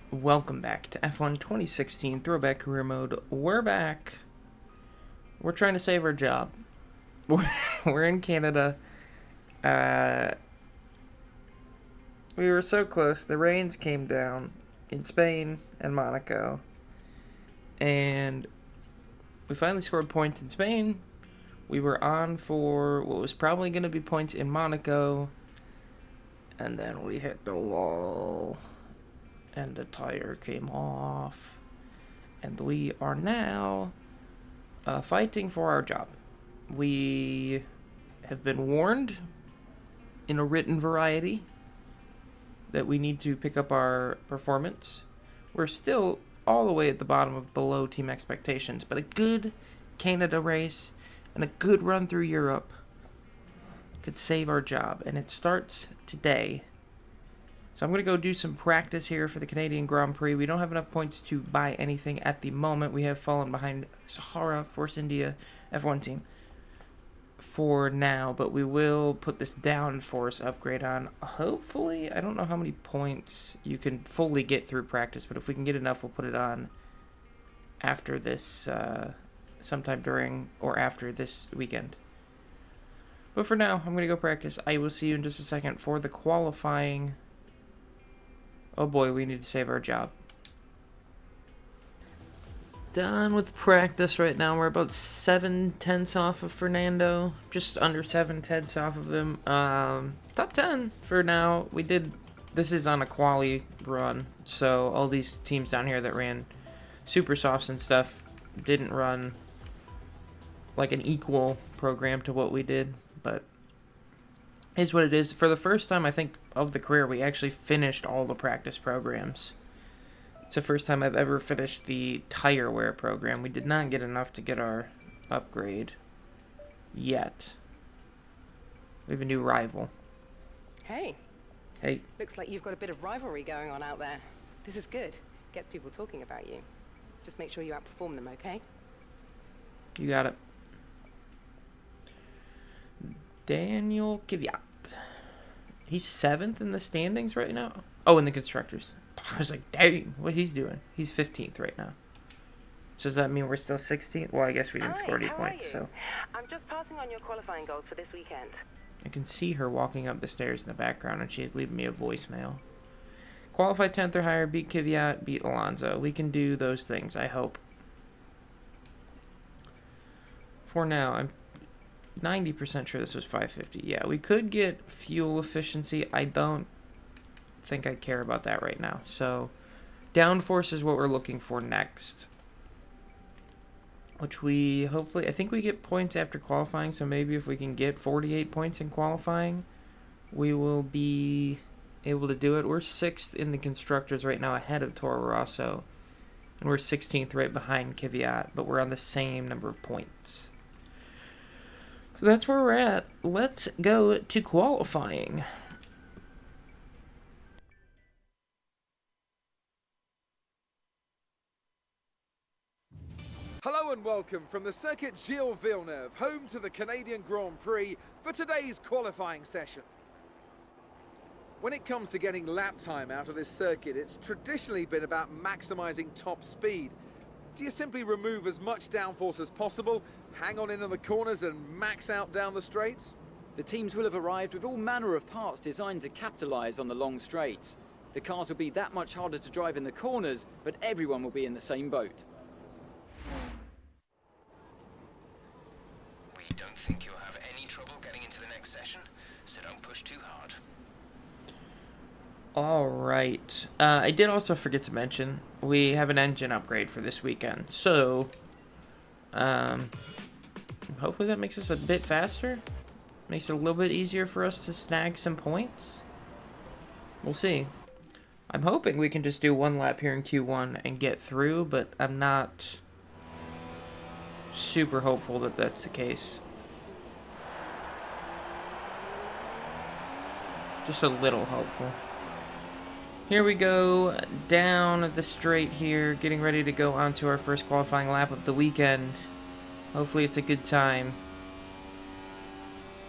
Welcome back to F1 2016 Throwback Career Mode. We're back. We're trying to save our job. We're in Canada. Uh, we were so close. The rains came down in Spain and Monaco. And we finally scored points in Spain. We were on for what was probably going to be points in Monaco. And then we hit the wall. And the tire came off. And we are now fighting for our job. We have been warned in a written variety that we need to pick up our performance. We're still all the way at the bottom of below team expectations, but a good Canada race and a good run through Europe could save our job, and it starts today. So I'm going to go do some practice here for the Canadian Grand Prix. We don't have enough points to buy anything at the moment. We have fallen behind Sahara, Force India, F1 team for now, but we will put this downforce upgrade on. Hopefully, I don't know how many points you can fully get through practice, but if we can get enough, we'll put it on after this, sometime during or after this weekend. But for now, I'm going to go practice. I will see you in just a second for the qualifying. Oh boy, we need to save our job. Done with practice right now. We're about 7/10 off of Fernando. Just under 7/10 off of him. Top 10 for now. This is on a quali run. So all these teams down here that ran super softs and stuff didn't run like an equal program to what we did. But is what it is. For the first time, I think, of the career, we actually finished all the practice programs. It's the first time I've ever finished the tire wear program. We did not get enough to get our upgrade yet. We have a new rival. Hey. Hey. Looks like you've got a bit of rivalry going on out there. This is good. Gets people talking about you. Just make sure you outperform them, okay? You got it. Daniel Kvyat. He's 7th in the standings right now. Oh, in the constructors. I was like, dang, what he's doing. He's 15th right now. So does that mean we're still 16th? Well, I guess we didn't score any points, so. I'm just passing on your qualifying goals for this weekend. I can see her walking up the stairs in the background, and she's leaving me a voicemail. Qualify 10th or higher, beat Kvyat, beat Alonso. We can do those things, I hope. For now, I'm 90% sure this was 550. Yeah, we could get fuel efficiency. I don't think I care about that right now. So, downforce is what we're looking for next. Which we hopefully, I think we get points after qualifying. So maybe if we can get 48 points in qualifying, we will be able to do it. We're 6th in the constructors right now, ahead of Toro Rosso. And we're 16th right behind Kvyat, but we're on the same number of points. So that's where we're at. Let's go to qualifying. Hello and welcome from the Circuit Gilles Villeneuve, home to the Canadian Grand Prix, for today's qualifying session. When it comes to getting lap time out of this circuit, it's traditionally been about maximising top speed. Do you simply remove as much downforce as possible, hang on in the corners and max out down the straights? The teams will have arrived with all manner of parts designed to capitalise on the long straights. The cars will be that much harder to drive in the corners, but everyone will be in the same boat. We don't think you'll have any trouble getting into the next session, so don't push too hard. Alright. I did also forget to mention, we have an engine upgrade for this weekend. So, hopefully that makes us a bit faster. Makes it a little bit easier for us to snag some points. We'll see. I'm hoping we can just do one lap here in Q1 and get through, but I'm not super hopeful that that's the case. Just a little hopeful. Here we go, down the straight here, getting ready to go onto our first qualifying lap of the weekend. Hopefully it's a good time.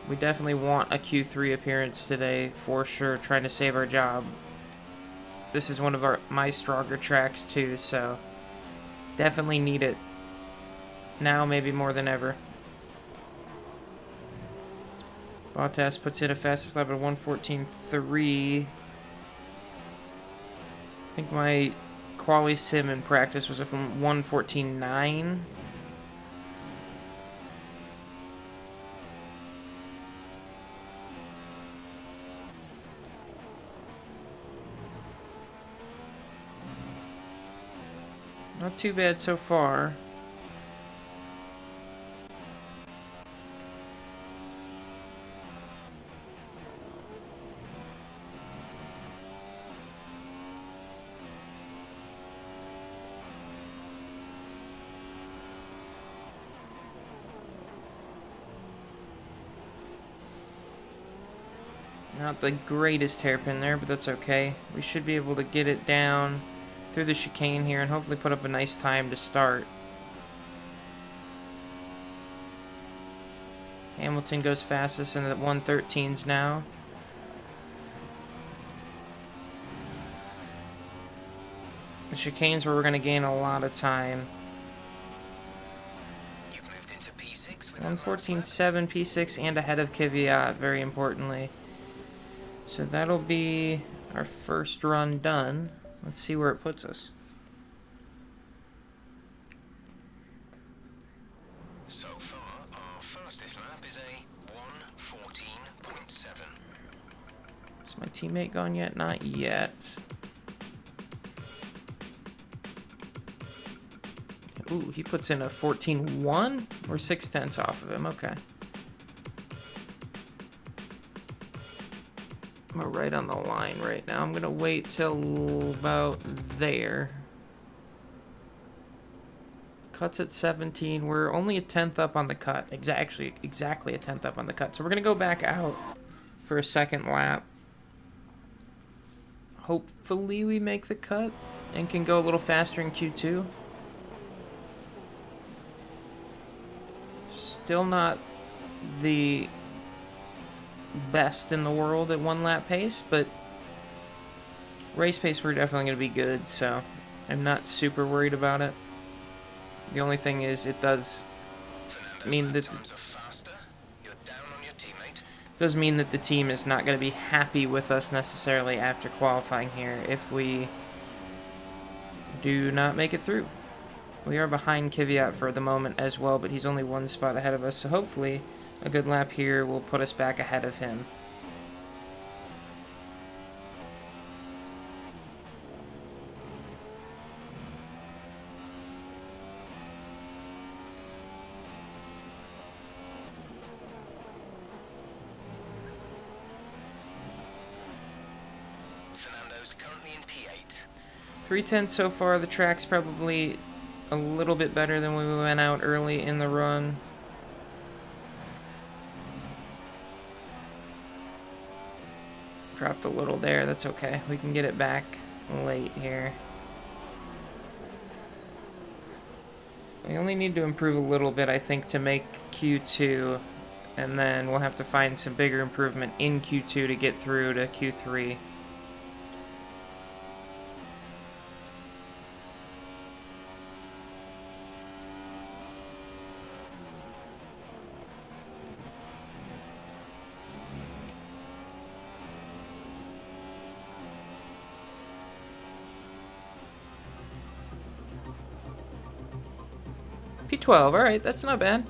We definitely want a Q3 appearance today, for sure, trying to save our job. this is one of my stronger tracks too, so definitely need it now, maybe more than ever. Bottas puts in a fastest lap at 1:14.3. I think my quali sim in practice was from 1:14.9. Not too bad so far. Not the greatest hairpin there, but that's okay. We should be able to get it down through the chicane here and hopefully put up a nice time to start. Hamilton goes fastest in the 1:13s now. The chicane's where we're going to gain a lot of time. You've moved into P6 with 1:14.7, P6, and ahead of Kvyat, very importantly. So that'll be our first run done. Let's see where it puts us. So far, our fastest lap is a 1:14.7. Is my teammate gone yet? Not yet. Ooh, he puts in a 14.1? We're 0.6 off of him. Okay. We're right on the line right now. I'm gonna wait till about there. Cut's at 17. We're only a 10th up on the cut. Exactly a 10th up on the cut. So we're gonna go back out for a second lap. Hopefully we make the cut and can go a little faster in Q2. Still not the best in the world at 1 lap pace, but race pace we're definitely going to be good, so I'm not super worried about it. The only thing is it does mean that the team is not going to be happy with us necessarily after qualifying here if we do not make it through. We are behind Kvyat for the moment as well, but he's only 1 spot ahead of us, so hopefully a good lap here will put us back ahead of him. Fernando's currently in P8. 3:10 so far. The track's probably a little bit better than when we went out early in the run. Dropped a little there, that's okay. We can get it back late here. We only need to improve a little bit, I think, to make Q2, and then we'll have to find some bigger improvement in Q2 to get through to Q3. P12, alright, that's not bad.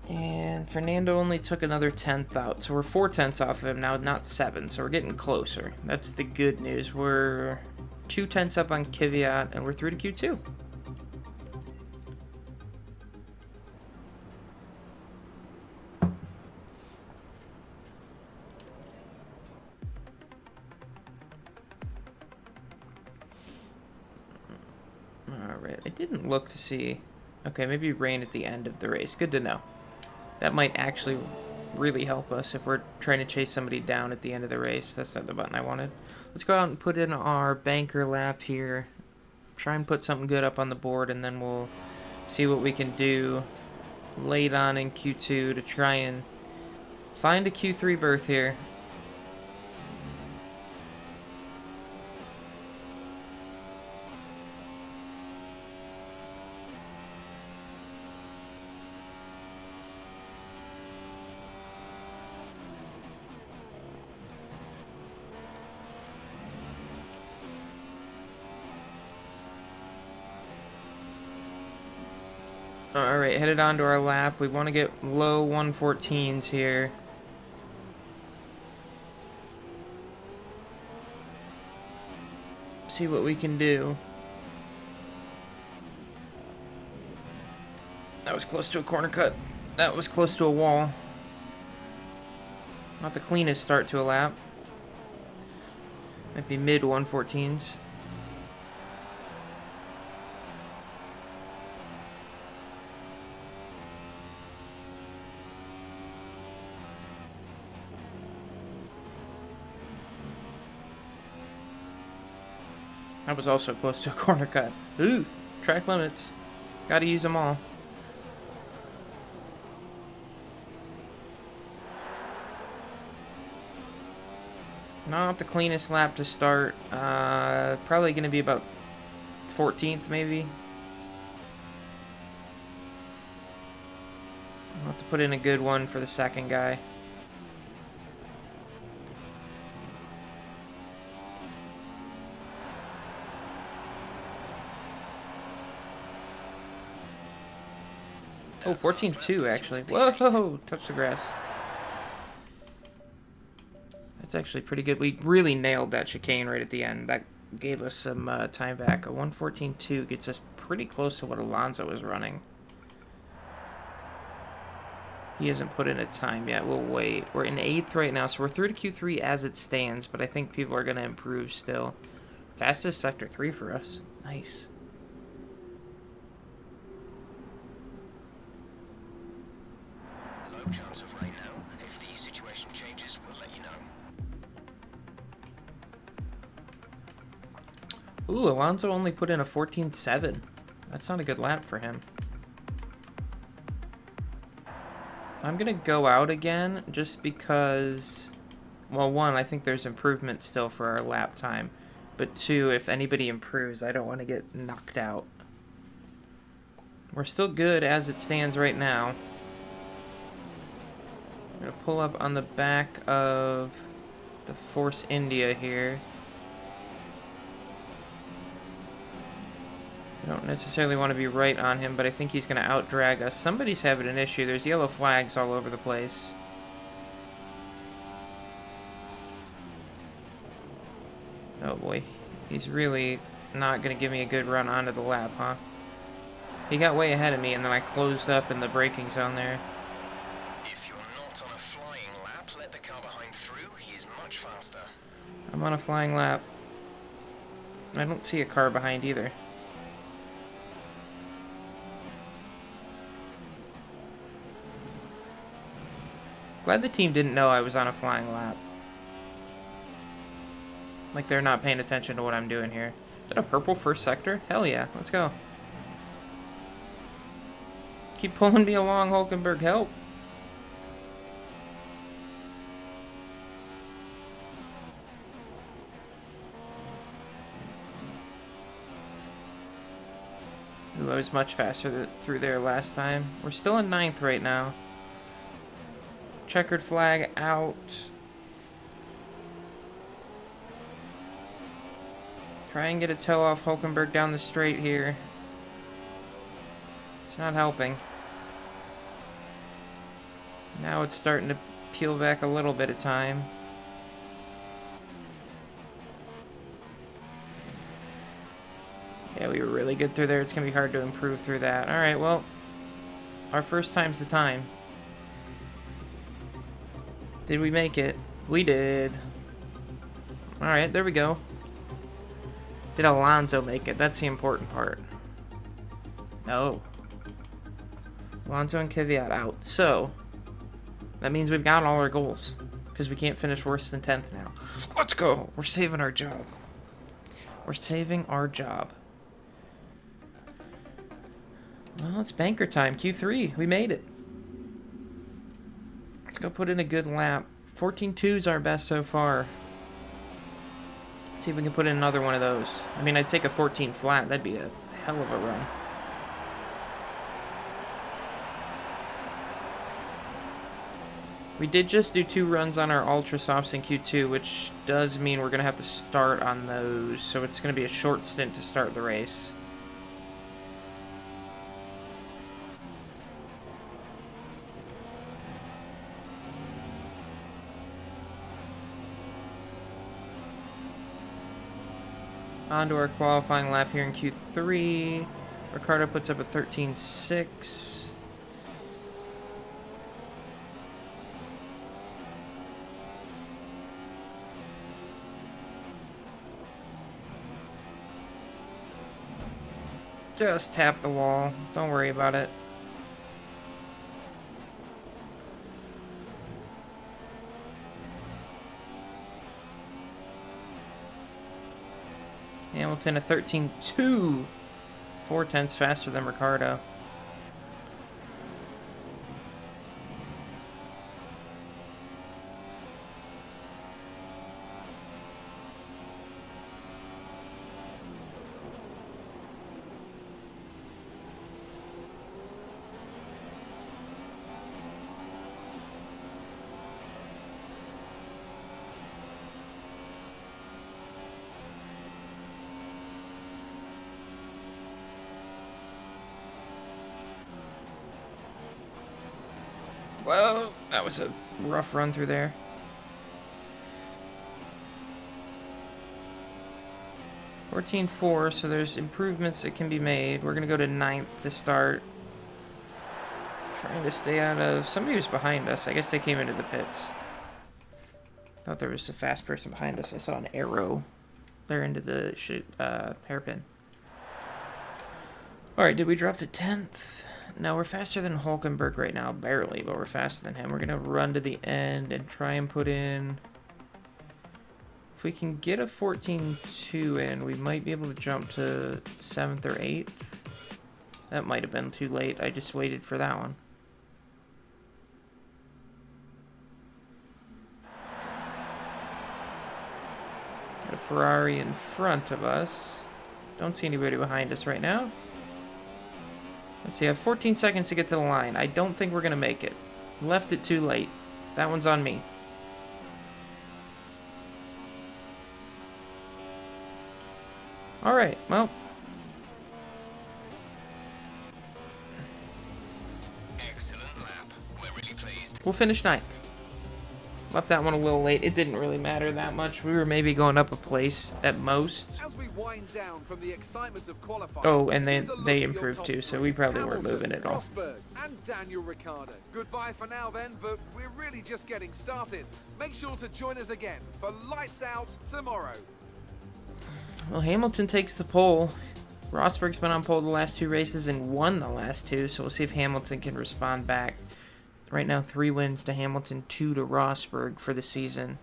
And Fernando only took another 10th out, so we're 4/10 off of him now, not 7, so we're getting closer. That's the good news. We're 2/10 up on Kvyat, and we're through to Q2. Alright, I didn't look to see. Okay, maybe rain at the end of the race. Good to know. That might actually really help us if we're trying to chase somebody down at the end of the race. That's not the button I wanted. Let's go out and put in our banker lap here. Try and put something good up on the board, and then we'll see what we can do late on in Q2 to try and find a Q3 berth here. Alright, headed on to our lap. We want to get low 114s here. See what we can do. That was close to a corner cut. That was close to a wall. Not the cleanest start to a lap. Might be mid 114s. That was also close to a corner cut. Ooh, track limits. Gotta use them all. Not the cleanest lap to start. Probably gonna be about 14th maybe. I'll have to put in a good one for the second guy. Oh, 14.2 actually. Whoa, touch the grass. That's actually pretty good. We really nailed that chicane right at the end. That gave us some time back. A 114.2 gets us pretty close to what Alonso was running. He hasn't put in a time yet. We'll wait. We're in 8th right now, so we're through to Q3 as it stands, but I think people are going to improve still. Fastest Sector 3 for us. Nice. Low chance of rain now. If the situation changes, we'll let you know. Ooh, Alonso only put in a 14.7. That's not a good lap for him. I'm going to go out again just because, well, one, I think there's improvement still for our lap time. But two, if anybody improves, I don't want to get knocked out. We're still good as it stands right now. I'm going to pull up on the back of the Force India here. I don't necessarily want to be right on him, but I think he's going to out-drag us. Somebody's having an issue. There's yellow flags all over the place. Oh boy. He's really not going to give me a good run onto the lap, huh? He got way ahead of me, and then I closed up in the braking zone there. If you're not on a flying lap, let the car behind through. He is much faster. I'm on a flying lap. I don't see a car behind either. Glad the team didn't know I was on a flying lap. Like they're not paying attention to what I'm doing here. Is that a purple first sector? Hell yeah, let's go. Keep pulling me along, Hulkenberg, help. Ooh, I was much faster through there last time. We're still in 9th right now. Checkered flag out. Try and get a toe off Hulkenberg down the straight here. It's not helping. Now it's starting to peel back a little bit of time. Yeah, we were really good through there. It's going to be hard to improve through that. Alright, well, our first time's the time. Did we make it? We did. Alright, there we go. Did Alonso make it? That's the important part. No. Alonso and Kvyat out. So, that means we've got all our goals. Because we can't finish worse than 10th now. Let's go! We're saving our job. We're saving our job. Well, it's banker time. Q3. We made it. Let's go put in a good lap. 14.2 is our best so far. Let's see if we can put in another one of those. I mean, I'd take a 14 flat. That'd be a hell of a run. We did just do 2 runs on our Ultra Softs in Q2, which does mean we're going to have to start on those. So it's going to be a short stint to start the race. On to our qualifying lap here in Q3. Ricardo puts up a 13.6. Just tap the wall. Don't worry about it. Hamilton a 13.2. 4/10 faster than Ricardo. Well, that was a rough run through there. $14.4, so there's improvements that can be made. We're going to go to 9th to start. Trying to stay out of... Somebody was behind us. I guess they came into the pits. Thought there was a fast person behind us. I saw an arrow there into the hairpin. Alright, did we drop to 10th? No, we're faster than Hulkenberg right now. Barely, but we're faster than him. We're going to run to the end and try and put in... If we can get a 14.2 in, we might be able to jump to 7th or 8th. That might have been too late. I just waited for that one. Got a Ferrari in front of us. Don't see anybody behind us right now. Let's see, I have 14 seconds to get to the line. I don't think we're going to make it. Left it too late. That one's on me. Alright, well. Excellent lap. We're really pleased. We'll finish 9th. Left that one a little late. It didn't really matter that much. We were maybe going up a place at most. As we wind down from the excitement of qualifying, Oh, and here's a look they at your improved top too, so three. we probably weren't Hamilton, moving at all. Rosberg and Daniel Ricciardo. Goodbye for now then, but we're really just getting started. Make sure to join us again for Lights Out tomorrow. Well, Hamilton takes the pole. Rosberg's been on pole the last 2 races and won the last 2, so we'll see if Hamilton can respond back. Right now, 3 wins to Hamilton, 2 to Rosberg for the season.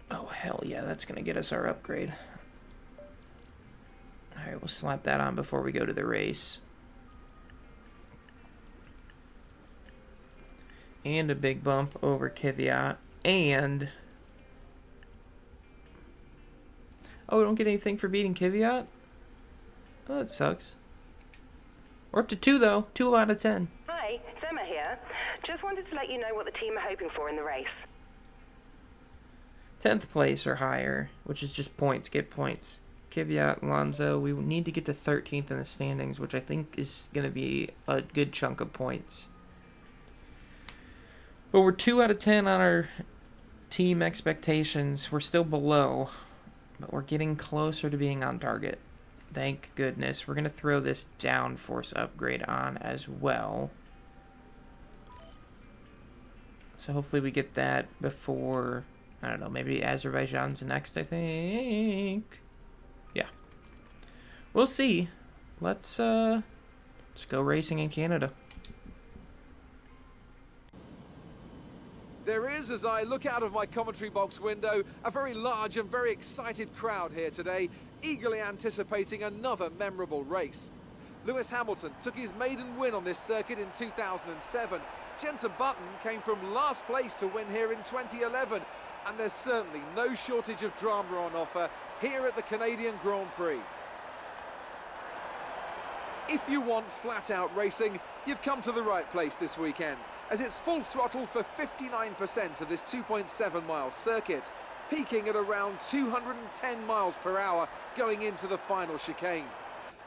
Oh, hell yeah, that's going to get us our upgrade. Alright, we'll slap that on before we go to the race. And a big bump over Kvyat. And... Oh, don't get anything for beating Kvyat? Oh, that sucks. We're up to 2, though. 2 out of 10. Hi, it's Emma here. Just wanted to let you know what the team are hoping for in the race. 10th place or higher, which is just points. Get points. Kvyat, Alonso. We need to get to 13th in the standings, which I think is going to be a good chunk of points. But we're 2 out of 10 on our team expectations. We're still below, but we're getting closer to being on target. Thank goodness. We're going to throw this downforce upgrade on as well. So hopefully we get that before, I don't know, maybe Azerbaijan's next, I think. Yeah. We'll see. Let's go racing in Canada. There is, as I look out of my commentary box window, a very large and very excited crowd here today. eagerly anticipating another memorable race. Lewis Hamilton took his maiden win on this circuit in 2007. Jenson Button came from last place to win here in 2011. And there's certainly no shortage of drama on offer here at the Canadian Grand Prix. If you want flat-out racing, you've come to the right place this weekend, as it's full throttle for 59% of this 2.7-mile circuit, peaking at around 210 miles per hour going into the final chicane.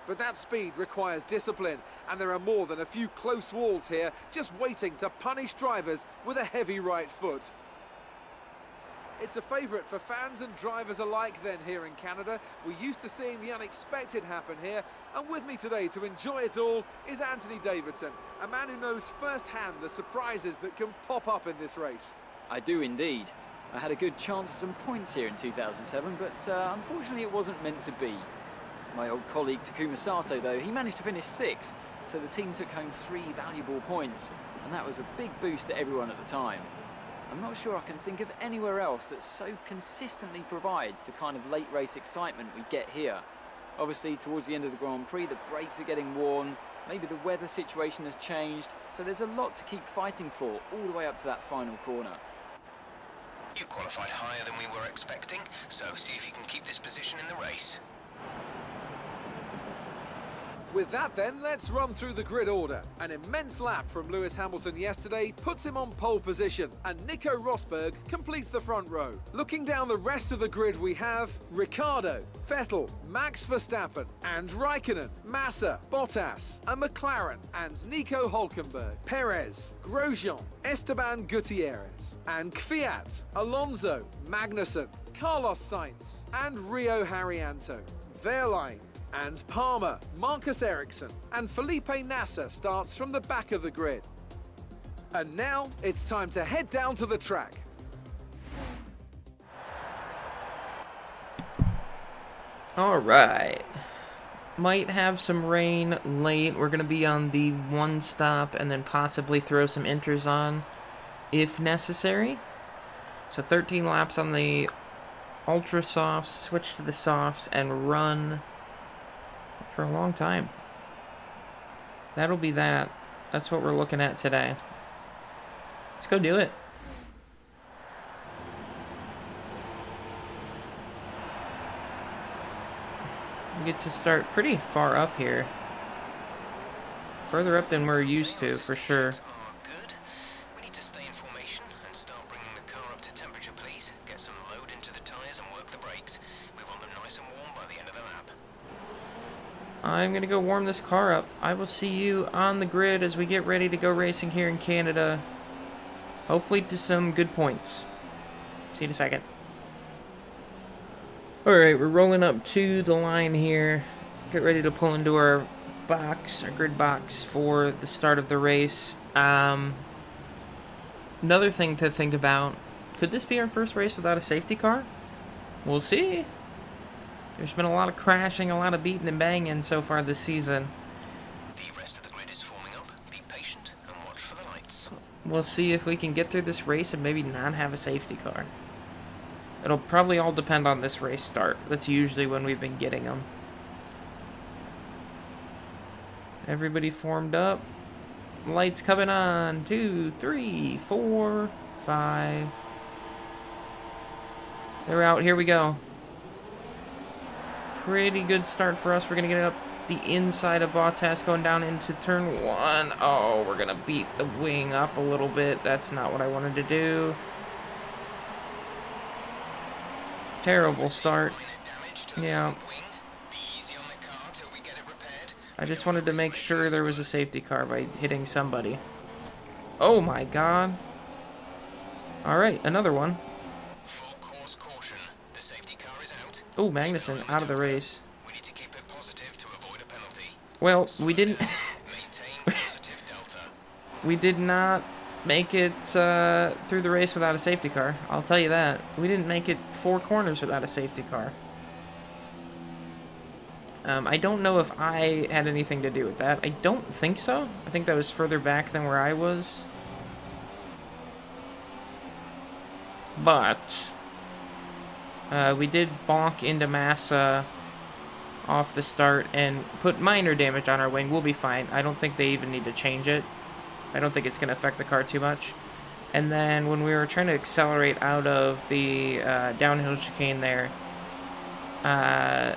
But that speed requires discipline, and there are more than a few close walls here just waiting to punish drivers with a heavy right foot. It's a favourite for fans and drivers alike then here in Canada. We're used to seeing the unexpected happen here, and with me today to enjoy it all is Anthony Davidson, a man who knows firsthand the surprises that can pop up in this race. I do indeed. I had a good chance at some points here in 2007, but unfortunately it wasn't meant to be. My old colleague Takuma Sato, though, he managed to finish 6th, so the team took home 3 valuable points, and that was a big boost to everyone at the time. I'm not sure I can think of anywhere else that so consistently provides the kind of late race excitement we get here. Obviously, towards the end of the Grand Prix, the brakes are getting worn, maybe the weather situation has changed, so there's a lot to keep fighting for all the way up to that final corner. You qualified higher than we were expecting, so see if you can keep this position in the race. With that then, let's run through the grid order. An immense lap from Lewis Hamilton yesterday puts him on pole position, and Nico Rosberg completes the front row. Looking down the rest of the grid, we have Ricciardo, Vettel, Max Verstappen, and Raikkonen, Massa, Bottas, a McLaren, and Nico Hülkenberg, Perez, Grosjean, Esteban Gutierrez, and Kvyat, Alonso, Magnussen, Carlos Sainz, and Rio Haryanto. Wehrlein and Palmer, Marcus Ericsson, and Felipe Nasser starts from the back of the grid. And now it's time to head down to the track. All right. Might have some rain late. We're going to be on the one stop and then possibly throw some inters on if necessary. So 13 laps on the ultra softs, switch to the softs, and run for a long time. That'll be that. That's what we're looking at today. Let's go do it. We get to start pretty far up here. Further up than we're used to, for sure. Good. We need to stay in formation and start bringing the car up to temperature, please. Get some load into the tyres and work the brakes. We want them nice and warm by the end of the lap. I'm going to go warm this car up. I will see you on the grid as we get ready to go racing here in Canada. Hopefully to some good points. See you in a second. Alright, we're rolling up to the line here. Get ready to pull into our box, our grid box for the start of the race. Another thing to think about. Could this be our first race without a safety car? We'll see. There's been a lot of crashing, a lot of beating and banging so far this season. The rest of the grid is forming up. Be patient and watch for the lights. We'll see if we can get through this race and maybe not have a safety car. It'll probably all depend on this race start. That's usually when we've been getting them. Everybody formed up. Lights coming on. 2, 3, 4, 5. They're out. Here we go. Pretty good start for us. We're going to get up the inside of Bottas going down into turn 1. Oh, we're going to beat the wing up a little bit. That's not what I wanted to do. Terrible start. Yeah. I just wanted to make sure there was a safety car by hitting somebody. Oh my god. Alright, another one. Full course caution. The safety car is out. Oh, Magnussen out of the race. We need to keep it positive to avoid a penalty. Well, we didn't... Maintain positive delta. We did not make it through the race without a safety car. I'll tell you that. We didn't make it 4 corners without a safety car. I don't know if I had anything to do with that. I don't think so. I think that was further back than where I was. But we did bonk into Massa off the start and put minor damage on our wing. We'll be fine. I don't think they even need to change it. I don't think it's going to affect the car too much. And then when we were trying to accelerate out of the downhill chicane there, I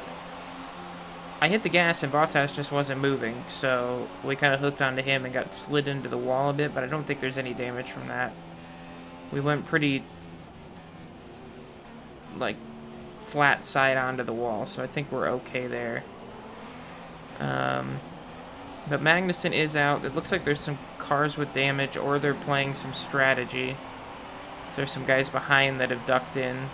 hit the gas and Bottas just wasn't moving, so we kind of hooked onto him and got slid into the wall a bit, but I don't think there's any damage from that. We went pretty, like, flat side onto the wall, so I think we're okay there. But Magnussen is out. It looks like there's some cars with damage, or they're playing some strategy. There's some guys behind that have ducked in.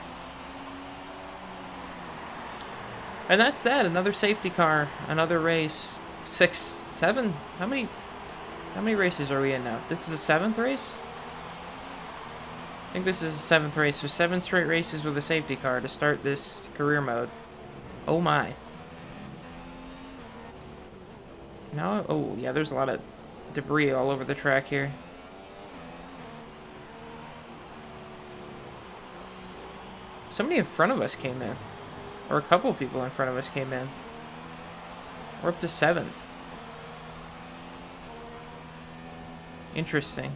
And that's that. Another safety car. Another race. 6, 7. How many races are we in now? This is the 7th race? I think this is the 7th race. So 7 straight races with a safety car to start this career mode. Oh my. Now, oh yeah, there's a lot of debris all over the track here. Somebody in front of us came in. Or a couple people in front of us came in. We're up to 7th. Interesting.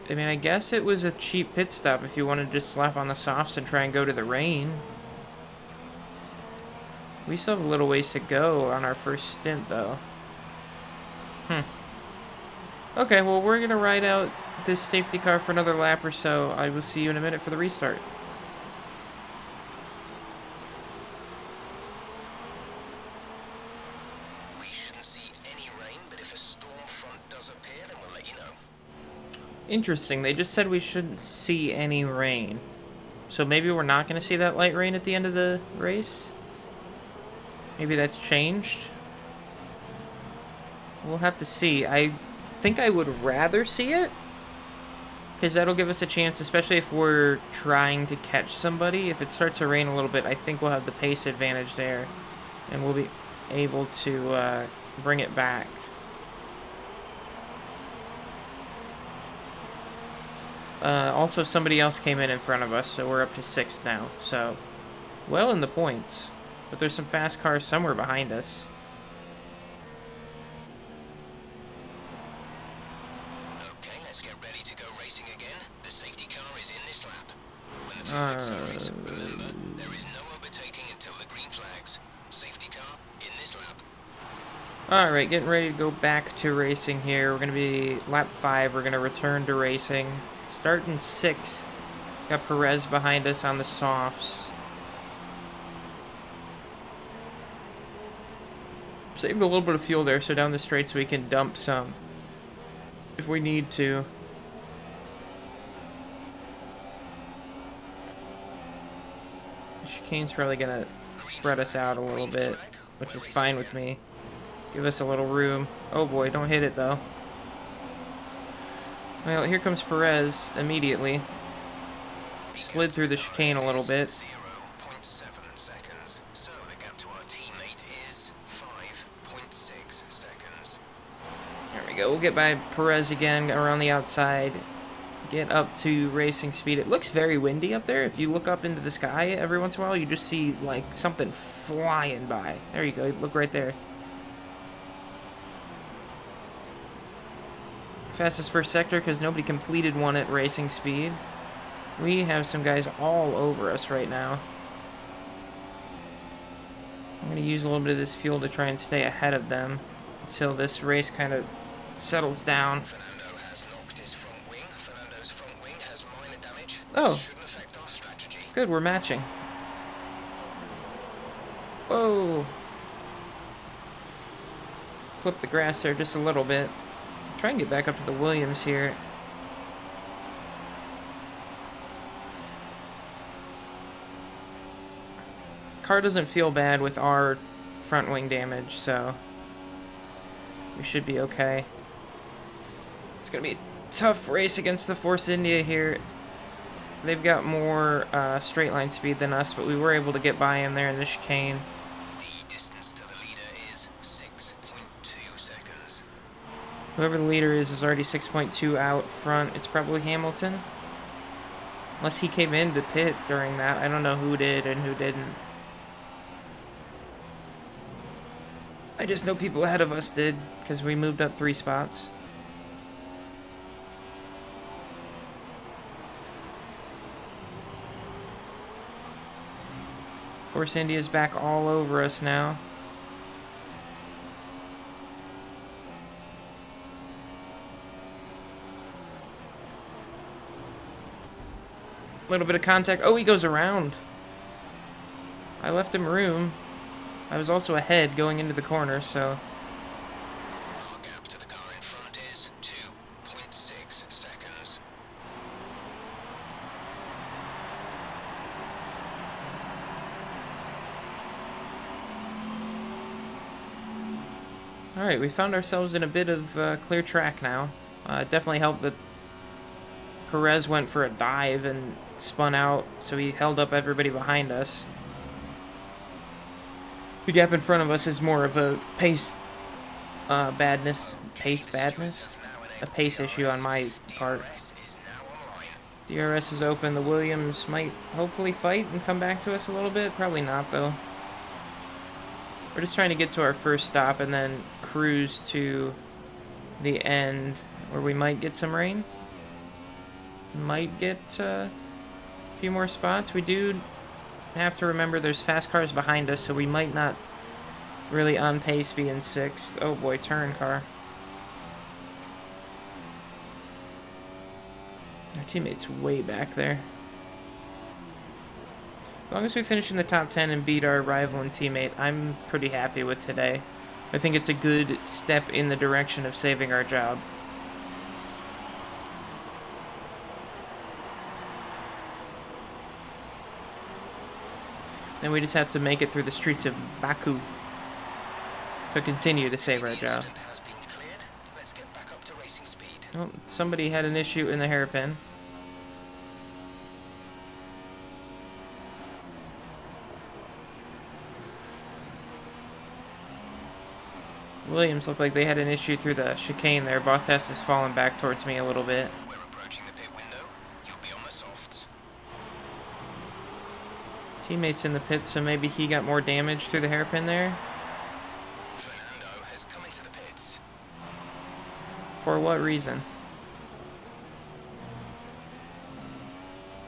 I mean, I guess it was a cheap pit stop if you wanted to just slap on the softs and try and go to the rain. We still have a little ways to go on our first stint, though. Okay, well, we're going to ride out this safety car for another lap or so. I will see you in a minute for the restart. We shouldn't see any rain, but if a storm front does appear, then we'll let you know. Interesting. They just said we shouldn't see any rain. So maybe we're not going to see that light rain at the end of the race? Maybe that's changed? We'll have to see. I think I would rather see it, because that'll give us a chance, especially if we're trying to catch somebody. If it starts to rain a little bit, I think we'll have the pace advantage there, and we'll be able to bring it back. Also, somebody else came in front of us, so we're up to 6th now. So, well in the points. But there's some fast cars somewhere behind us. Okay, let's get ready to go racing again. The safety car is in this lap. When the field accelerates, remember, there is no overtaking until the green flags. Safety car in this lap. Alright, getting ready to go back to racing here. We're going to be lap 5. We're going to return to racing. Starting 6th. Got Perez behind us on the softs. Saved a little bit of fuel there, so down the straights we can dump some if we need to. The chicane's probably gonna spread us out a little bit, which is fine with me. Give us a little room. Oh boy, don't hit it though. Well, here comes Perez immediately. Slid through the chicane a little bit. 0.7 seconds. So the gap to our teammate is 5.6 seconds. There we go. We'll get by Perez again around the outside. Get up to racing speed. It looks very windy up there. If you look up into the sky every once in a while, you just see like something flying by. There you go. Look right there. Fastest first sector because nobody completed one at racing speed. We have some guys all over us right now. I'm going to use a little bit of this fuel to try and stay ahead of them until this race kind of settles down. Fernando has knocked his front wing. Fernando's front wing has minor damage. Oh. This shouldn't affect our strategy. Good, we're matching. Whoa. Clip the grass there just a little bit. Try and get back up to the Williams here. Car doesn't feel bad with our front wing damage, so we should be okay. It's gonna be a tough race against the Force India here. They've got more straight line speed than us, but we were able to get by in there in the chicane. The distance to the leader is 6.2 seconds. Whoever the leader is already 6.2 out front. It's probably Hamilton. Unless he came in to pit during that. I don't know who did and who didn't. I just know people ahead of us did, because we moved up 3 spots. Force India's back all over us now. A little bit of contact. Oh, he goes around. I left him room. I was also ahead going into the corner, so... Our gap to the car in front is 2.6 seconds. Alright, we found ourselves in a bit of clear track now. It definitely helped that Perez went for a dive and spun out, so he held up everybody behind us. The gap in front of us is more of a pace badness. Pace badness? A pace issue on my part. DRS is open. The Williams might hopefully fight and come back to us a little bit. Probably not, though. We're just trying to get to our first stop and then cruise to the end where we might get some rain. Might get a few more spots. We do have to remember there's fast cars behind us, so we might not really on pace be in 6th. Oh boy, turn car. Our teammate's way back there. As long as we finish in the top 10 and beat our rival and teammate, I'm pretty happy with today. I think it's a good step in the direction of saving our job. And we just have to make it through the streets of Baku to continue to save our job. Let's get back up to racing speed. Oh, somebody had an issue in the hairpin. Williams looked like they had an issue through the chicane there. Bottas has fallen back towards me a little bit. We're approaching the pit window. You'll be on the softs. Teammates in the pit, so maybe he got more damage through the hairpin there. Fernando has come into the pits. For what reason?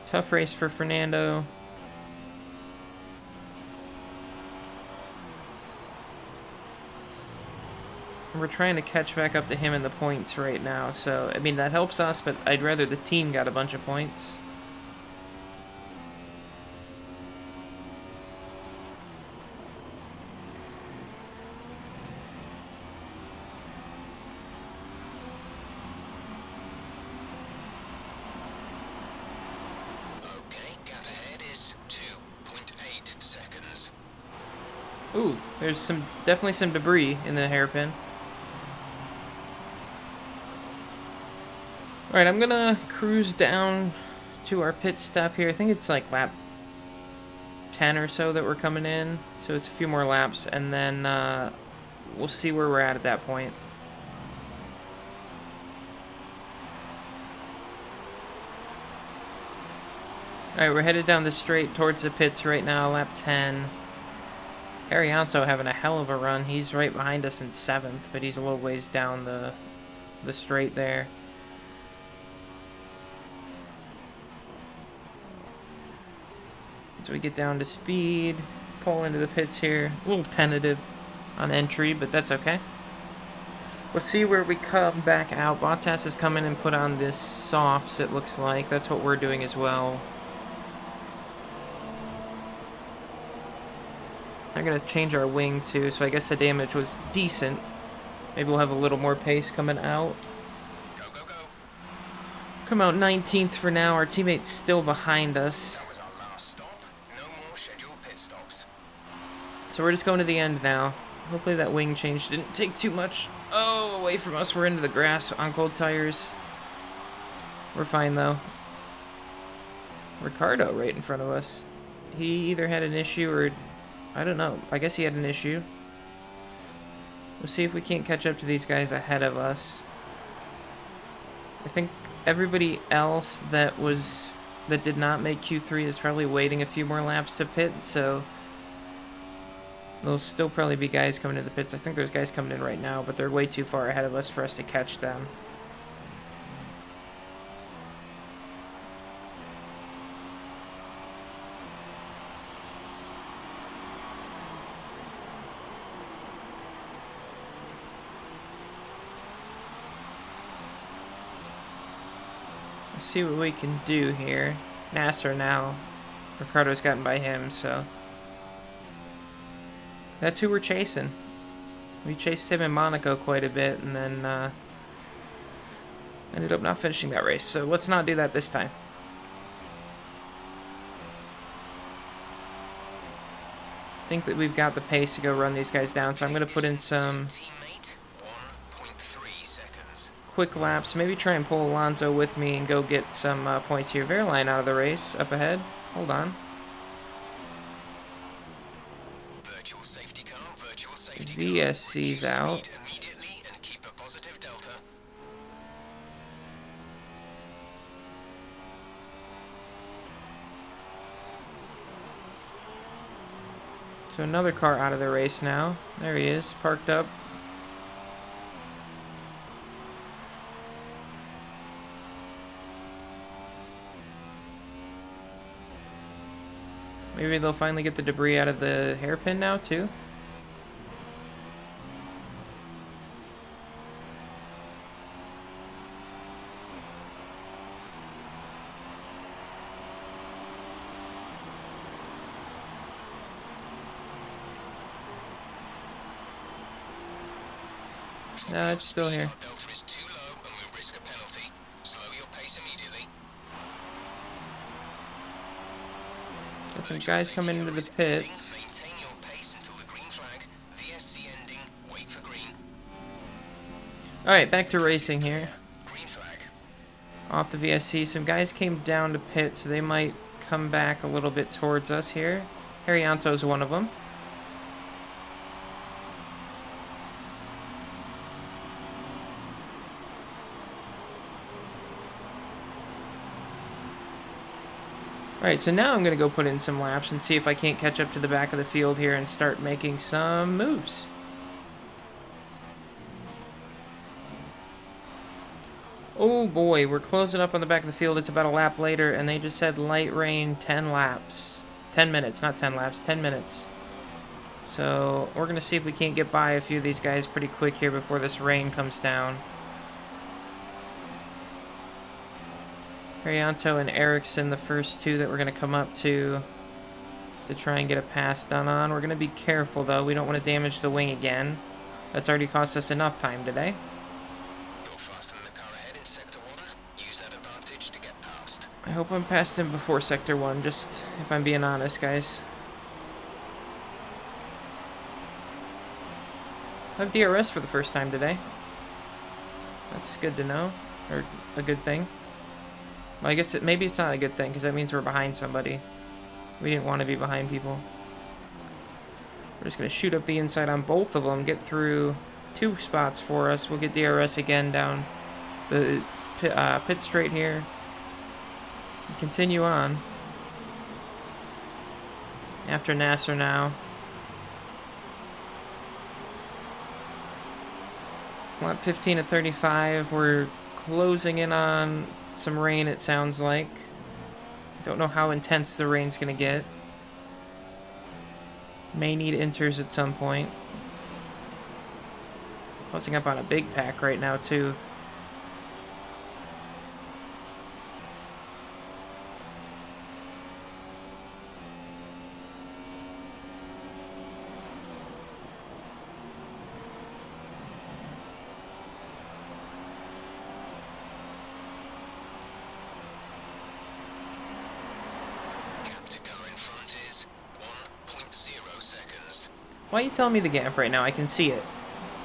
Tough race for Fernando. We're trying to catch back up to him in the points right now, so, I mean, that helps us, but I'd rather the team got a bunch of points. Okay, gap ahead is 2.8 seconds. Ooh, there's definitely some debris in the hairpin. Alright, I'm gonna cruise down to our pit stop here. I think it's like lap 10 or so that we're coming in. So it's a few more laps, and then we'll see where we're at that point. Alright, we're headed down the straight towards the pits right now, lap 10. Arianto having a hell of a run. He's right behind us in 7th, but he's a little ways down the straight there. So we get down to speed, pull into the pits here. A little tentative on entry, but that's okay. We'll see where we come back out. Bottas has come in and put on this softs, it looks like. That's what we're doing as well. I'm going to change our wing too, so I guess the damage was decent. Maybe we'll have a little more pace coming out. Go, go, go. Come out 19th for now. Our teammate's still behind us. That was our last stop. No more scheduled pit stops. So we're just going to the end now. Hopefully that wing change didn't take too much away from us. We're into the grass on cold tires. We're fine though. Ricardo right in front of us. He either had an issue or... I don't know. I guess he had an issue. We'll see if we can't catch up to these guys ahead of us. I think everybody else that was that did not make Q3 is probably waiting a few more laps to pit, so there'll still probably be guys coming to the pits. I think there's guys coming in right now, but they're way too far ahead of us for us to catch them. Let's see what we can do here. Nasser now. Ricardo's gotten by him, so that's who we're chasing. We chased him in Monaco quite a bit, and then ended up not finishing that race. So let's not do that this time. I think that we've got the pace to go run these guys down, so I'm going to put in some quick laps. Maybe try and pull Alonso with me and go get some points here. Verline out of the race, up ahead. Hold on. VSC's out. So another car out of the race now. There he is, parked up. Maybe they'll finally get the debris out of the hairpin now, too. No, it's still here. Delta is too low and will risk a penalty. Slow your pace immediately. Got some guys coming into the pits. Maintain your pace until the green flag. VSC ending. Wait for green. Alright, back to racing here. Green flag. Off the VSC. Some guys came down to pit, so they might come back a little bit towards us here. Harrianto's one of them. Alright, so now I'm going to go put in some laps and see if I can't catch up to the back of the field here and start making some moves. Oh boy, we're closing up on the back of the field. It's about a lap later, and they just said light rain 10 laps. 10 minutes, not 10 laps, 10 minutes. So we're going to see if we can't get by a few of these guys pretty quick here before this rain comes down. Harrianto and Ericsson, the first two that we're going to come up to try and get a pass done on. We're going to be careful, though. We don't want to damage the wing again. That's already cost us enough time today. You're faster than the car ahead in sector 1. Use that advantage to get past. I hope I'm past him before sector 1, just if I'm being honest, guys. I have DRS for the first time today. That's good to know, or a good thing. Well, I guess maybe it's not a good thing, because that means we're behind somebody. We didn't want to be behind people. We're just going to shoot up the inside on both of them, get through 2 spots for us. We'll get DRS again down the pit straight here. And continue on. After Nasser now. Lap 15 to 35. We're closing in on some rain, it sounds like. Don't know how intense the rain's gonna get. May need inters at some point. Closing up on a big pack right now, too. Why are you telling me the gap right now? I can see it.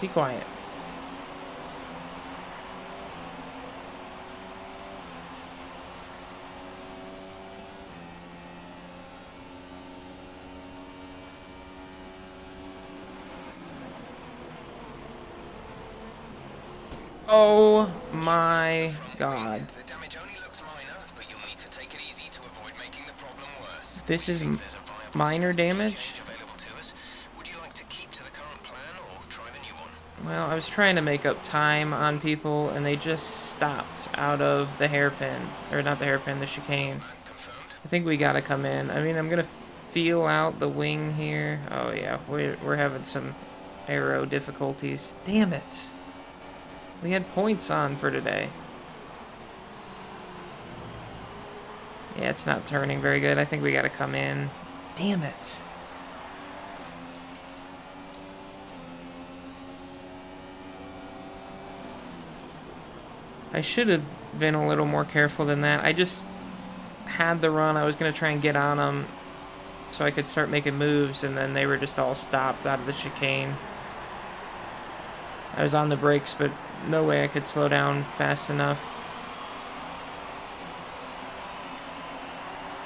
Be quiet. Oh my God. The damage only looks minor, but you'll need to take it easy This is Think there's a viable minor strategy damage. change available to us? Would you like to keep to the current plan or try the new one? Well, I was trying to make up time on people, and they just stopped out of the hairpin. Or not the hairpin, the chicane. That confirmed. I think we gotta come in. I mean, I'm gonna feel out the wing here. Oh yeah, we're having some aero difficulties. Damn it. We had points on for today. Yeah, it's not turning very good. I think we gotta come in. Damn it. I should have been a little more careful than that. I just had the run. I was going to try and get on them so I could start making moves, and then they were just all stopped out of the chicane. I was on the brakes, but no way I could slow down fast enough.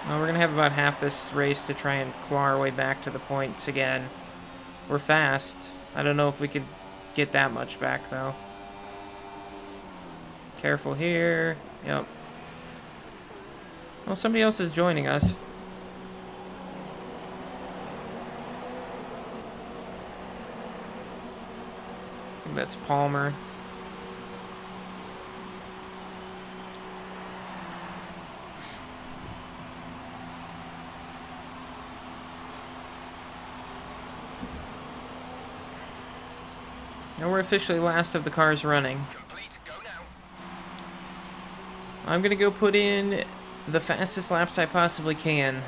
Well, we're going to have about half this race to try and claw our way back to the points again. We're fast. I don't know if we could get that much back, though. Careful here. Yep. Well, somebody else is joining us. I think that's Palmer. Now we're officially last of the cars running. Complete. Go now. I'm gonna go put in the fastest laps I possibly can.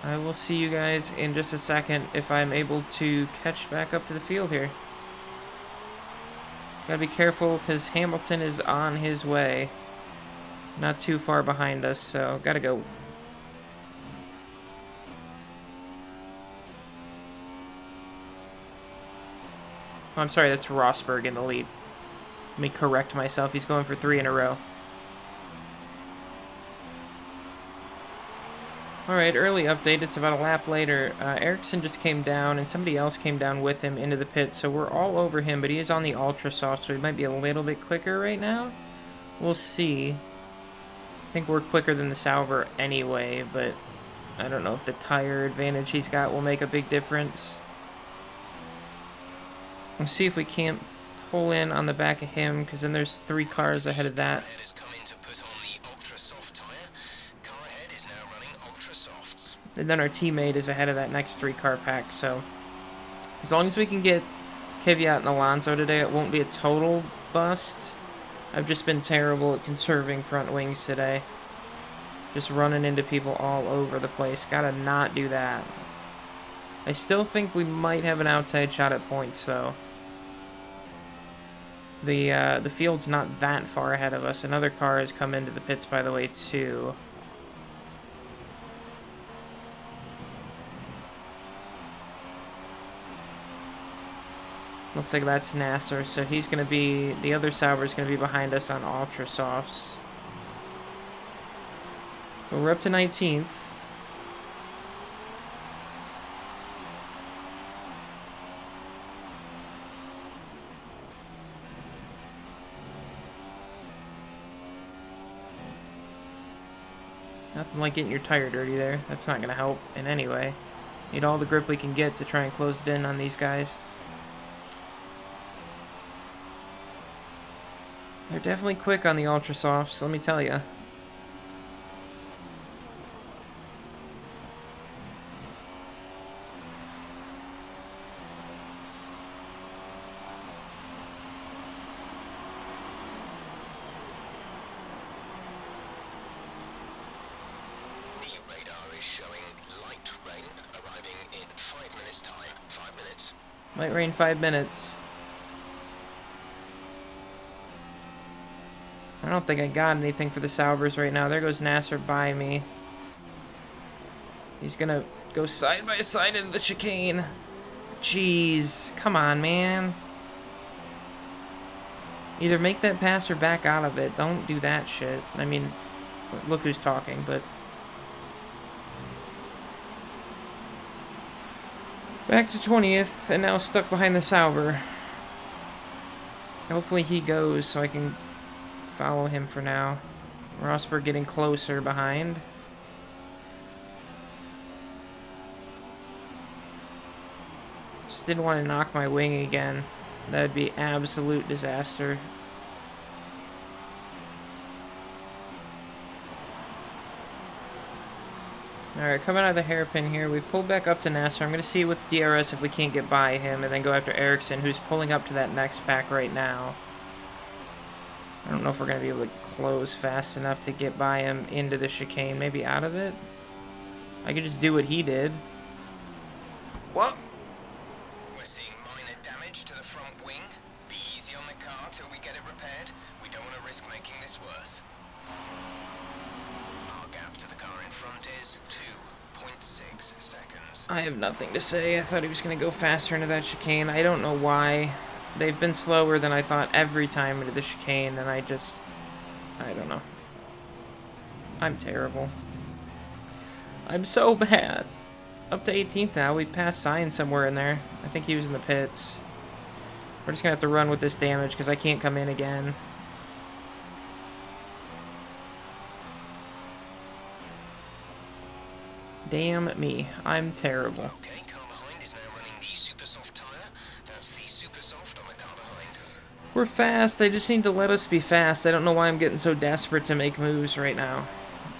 I will see you guys in just a second if I'm able to catch back up to the field here. Gotta be careful because Hamilton is on his way. Not too far behind us, so gotta go. Oh, I'm sorry, that's Rosberg in the lead. Let me correct myself. He's going for 3 in a row. Alright, early update. It's about a lap later. Ericsson just came down, and somebody else came down with him into the pit, so we're all over him, but he is on the ultra soft, so he might be a little bit quicker right now. We'll see. I think we're quicker than the Sauber anyway, but I don't know if the tire advantage he's got will make a big difference. We'll see if we can't pull in on the back of him, because then there's 3 cars ahead of that. Car ahead has come in to put on the ultra soft tire. Car ahead is now running ultra softs. And then our teammate is ahead of that next 3 car pack, so as long as we can get Kvyat and Alonso today, it won't be a total bust. I've just been terrible at conserving front wings today. Just running into people all over the place. Gotta not do that. I still think we might have an outside shot at points, though. The field's not that far ahead of us. Another car has come into the pits, by the way, too. Looks like that's Nasser, so he's going to be... The other Sauber's going to be behind us on Ultra Softs. But we're up to 19th. Nothing like getting your tire dirty there. That's not going to help in any way. Need all the grip we can get to try and close it in on these guys. They're definitely quick on the Ultra Softs, let me tell you. Light rain, 5 minutes. I don't think I got anything for the Saubers right now. There goes Nasser by me. He's gonna go side by side into the chicane. Jeez, come on, man. Either make that pass or back out of it. Don't do that shit. I mean, look who's talking, but... Back to 20th, and now stuck behind the Sauber. Hopefully he goes so I can follow him for now. Rosberg getting closer behind. Just didn't want to knock my wing again. That would be absolute disaster. Alright, coming out of the hairpin here, we've pulled back up to Nasser. I'm going to see with DRS if we can't get by him, and then go after Ericsson, who's pulling up to that next pack right now. I don't know if we're going to be able to close fast enough to get by him into the chicane, maybe out of it. I could just do what he did. What? We're seeing minor damage to the front wing. Be easy on the car till we get it repaired. We don't want to risk making this worse. Our gap to the car in front is 2.6 seconds. I have nothing to say. I thought he was going to go faster into that chicane. I don't know why. They've been slower than I thought every time into the chicane, and I don't know. I'm terrible. I'm so bad. Up to 18th now. We passed Sign somewhere in there. I think he was in the pits. We're just going to have to run with this damage because I can't come in again. Damn me. I'm terrible. Okay, car behind is now running the super soft tire. That's the super soft on the car behind. We're fast. They just need to let us be fast. I don't know why I'm getting so desperate to make moves right now.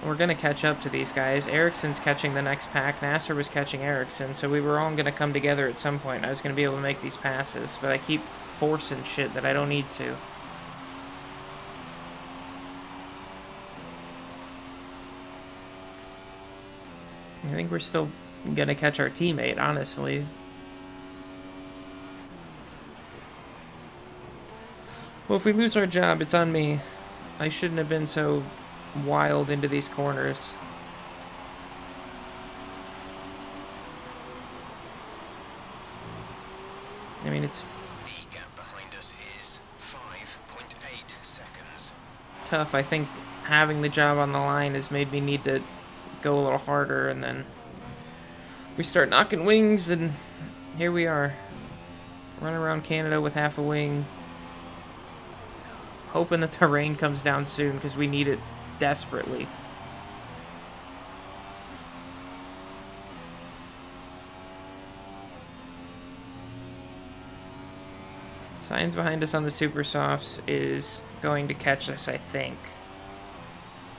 We're going to catch up to these guys. Ericsson's catching the next pack. Nasser was catching Ericsson, so we were all going to come together at some point. I was going to be able to make these passes, but I keep forcing shit that I don't need to. I think we're still going to catch our teammate, honestly. Well, if we lose our job, it's on me. I shouldn't have been so wild into these corners. I mean, it's The gap behind us is 5.8 seconds. tough. I think having the job on the line has made me need to go a little harder, and then we start knocking wings, and here we are. Running around Canada with half a wing. Hoping that the rain comes down soon, because we need it desperately. Signs behind us on the super softs is going to catch us, I think.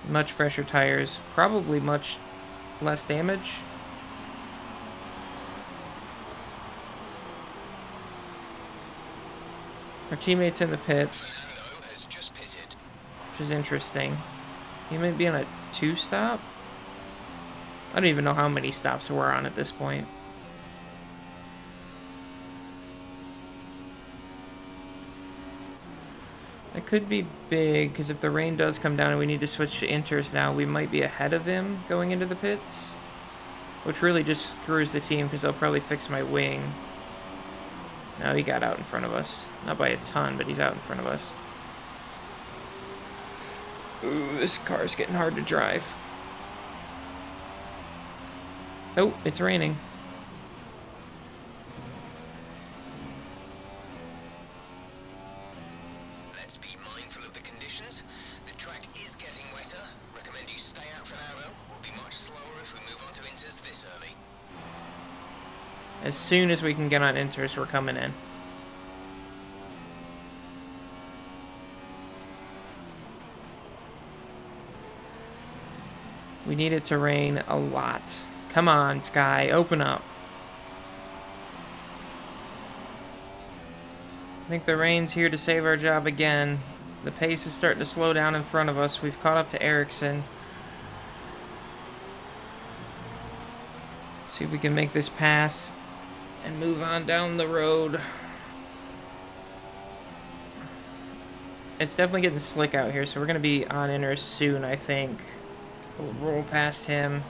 Much fresher tires, probably much less damage. Our teammate's in the pits, Bruno has just pitted. which is interesting. He might be on a 2-stop? I don't even know how many stops we're on at this point. That could be big, because if the rain does come down and we need to switch to inters now, we might be ahead of him going into the pits. Which really just screws the team, because they'll probably fix my wing. Now he got out in front of us. Not by a ton, but he's out in front of us. Ooh, this car's getting hard to drive. Oh, it's raining. Let's be mindful of the conditions. The track is getting wetter. Recommend you stay out for now, though. We'll be much slower if we move on to inters this early. As soon as we can get on inters, we're coming in. We need it to rain a lot. Come on, Sky, open up. I think the rain's here to save our job again. The pace is starting to slow down in front of us. We've caught up to Ericsson. See if we can make this pass and move on down the road. It's definitely getting slick out here, so we're going to be on inners soon, I think. We'll roll past him.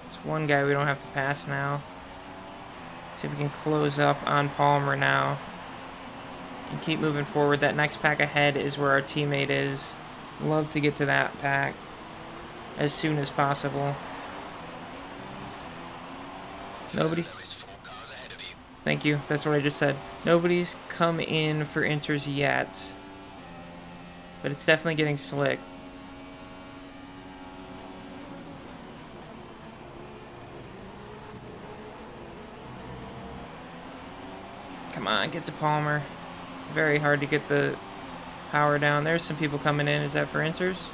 It's one guy we don't have to pass now. See if we can close up on Palmer now. And keep moving forward. That next pack ahead is where our teammate is. Love to get to that pack as soon as possible. Nobody's... There is 4 cars ahead of you. Thank you. That's what I just said. Nobody's come in for inters yet. But it's definitely getting slick. on, get to Palmer. Very hard to get the power down. There's some people coming in. Is that for inters?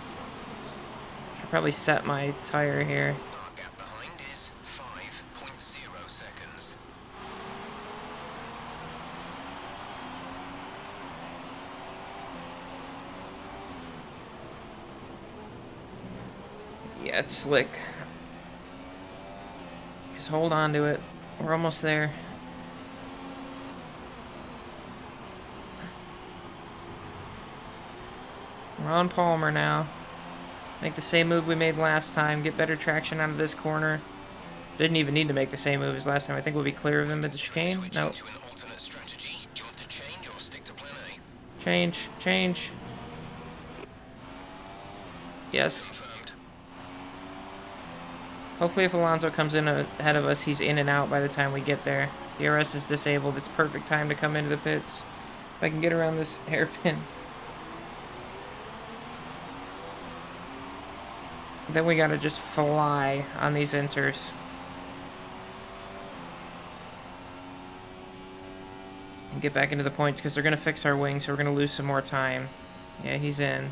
Should probably set my tire here. Our gap behind is 5.0 seconds. Yeah, it's slick. Just hold on to it. We're almost there. We're on Palmer now. Make the same move we made last time. Get better traction out of this corner. Didn't even need to make the same move as last time. I think we'll be clear of him at the chicane. No. To an alternate strategy. Do you want to change or stick to plan A? Change. Change. Yes. Confirmed. Hopefully if Alonso comes in ahead of us, he's in and out by the time we get there. DRS is disabled. It's perfect time to come into the pits. If I can get around this hairpin. Then we gotta just fly on these inters. And get back into the points because they're gonna fix our wings, so we're gonna lose some more time. Yeah, he's in.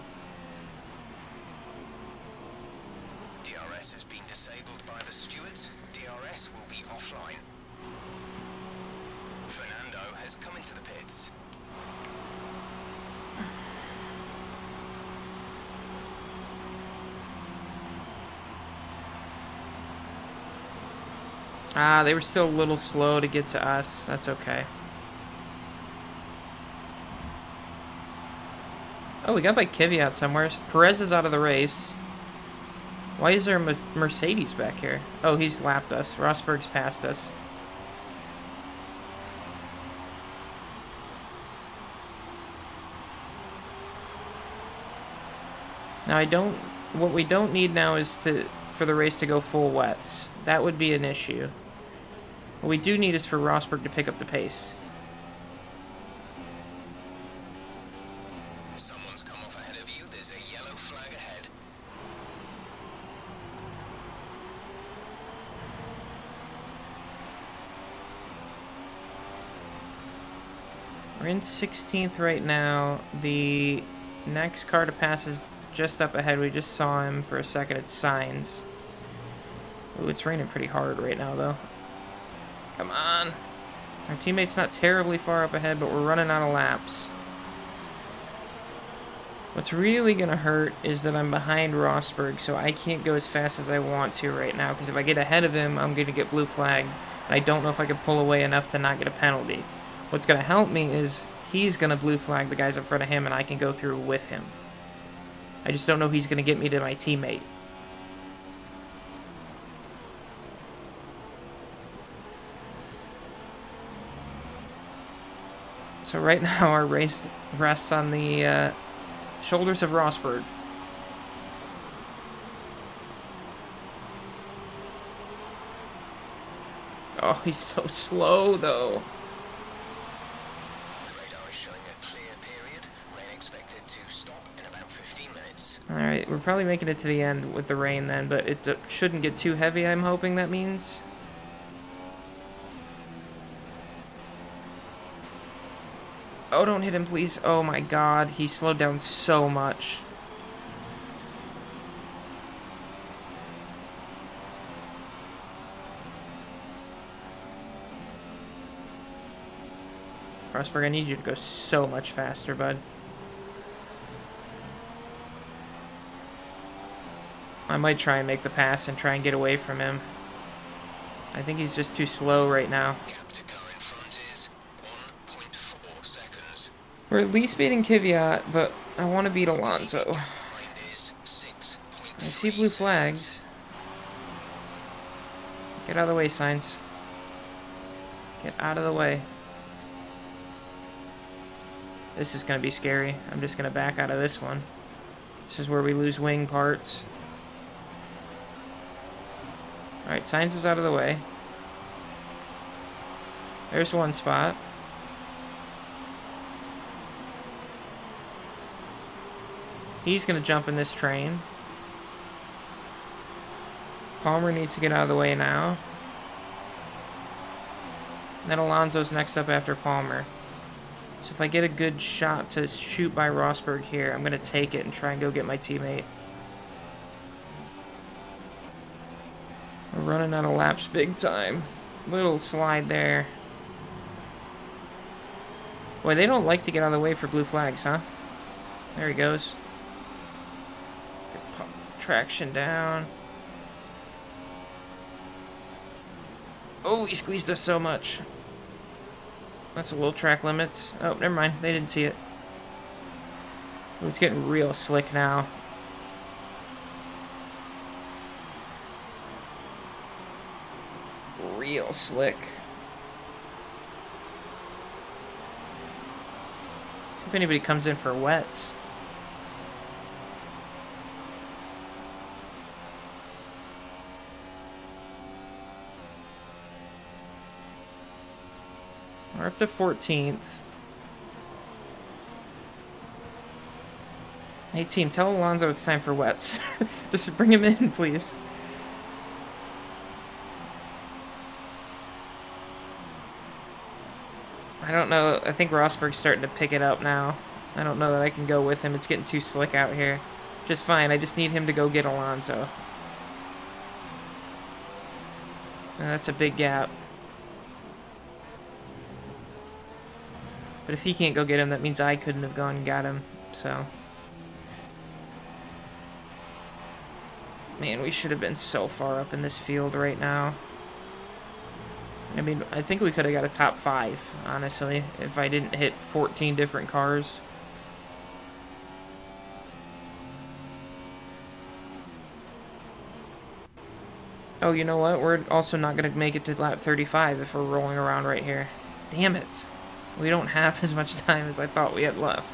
DRS has been disabled by the stewards. DRS will be offline. Fernando has come into the pits. Ah, they were still a little slow to get to us. That's okay. Oh, we got by Kvyat somewhere. Perez is out of the race. Why is there a Mercedes back here? Oh, he's lapped us. Rosberg's passed us. Now what we don't need now is for the race to go full wets. That would be an issue. What we do need is for Rosberg to pick up the pace. Someone's come off ahead of you. There's a yellow flag ahead. We're in 16th right now. The next car to pass is just up ahead. We just saw him for a second. It's Sainz. Ooh, it's raining pretty hard right now, though. Come on. Our teammate's not terribly far up ahead, but we're running out of laps. What's really going to hurt is that I'm behind Rosberg, so I can't go as fast as I want to right now, because if I get ahead of him, I'm going to get blue flagged, and I don't know if I can pull away enough to not get a penalty. What's going to help me is he's going to blue flag the guys in front of him, and I can go through with him. I just don't know if he's going to get me to my teammate. So right now our race rests on the shoulders of Rosberg. Oh, he's so slow though. The radar is showing a clear period. Rain expected to stop in about 15 minutes. Alright, we're probably making it to the end with the rain then, but it shouldn't get too heavy, I'm hoping that means. Oh, don't hit him, please. Oh my god, he slowed down so much. Rosberg, I need you to go so much faster, bud. I might try and make the pass and try and get away from him. I think he's just too slow right now. Gap to car in front is 1.4 seconds. We're at least beating Kvyat, but I want to beat Alonso. Behind is 6.3 I see blue flags. Get out of the way, Sainz. Get out of the way. This is going to be scary. I'm just going to back out of this one. This is where we lose wing parts. Alright, Sainz is out of the way. There's one spot. He's going to jump in this train. Palmer needs to get out of the way now. And then Alonso's next up after Palmer. So if I get a good shot to shoot by Rosberg here, I'm going to take it and try and go get my teammate. We're running out of laps big time. Little slide there. Boy, they don't like to get out of the way for blue flags, huh? There he goes. Get the traction down. Oh, he squeezed us so much. That's a little track limits. Oh, never mind. They didn't see it. Oh, it's getting real slick now. Real slick. See if anybody comes in for wets. We're up to 14th. Hey team, tell Alonso it's time for wets. Just bring him in, please. I don't know. I think Rosberg's starting to pick it up now. I don't know that I can go with him. It's getting too slick out here. Just fine. I just need him to go get Alonso. That's a big gap. But if he can't go get him, that means I couldn't have gone and got him. So. Man, we should have been so far up in this field right now. I mean, I think we could have got a top 5, honestly, if I didn't hit 14 different cars. Oh, you know what? We're also not going to make it to lap 35 if we're rolling around right here. Damn it. We don't have as much time as I thought we had left.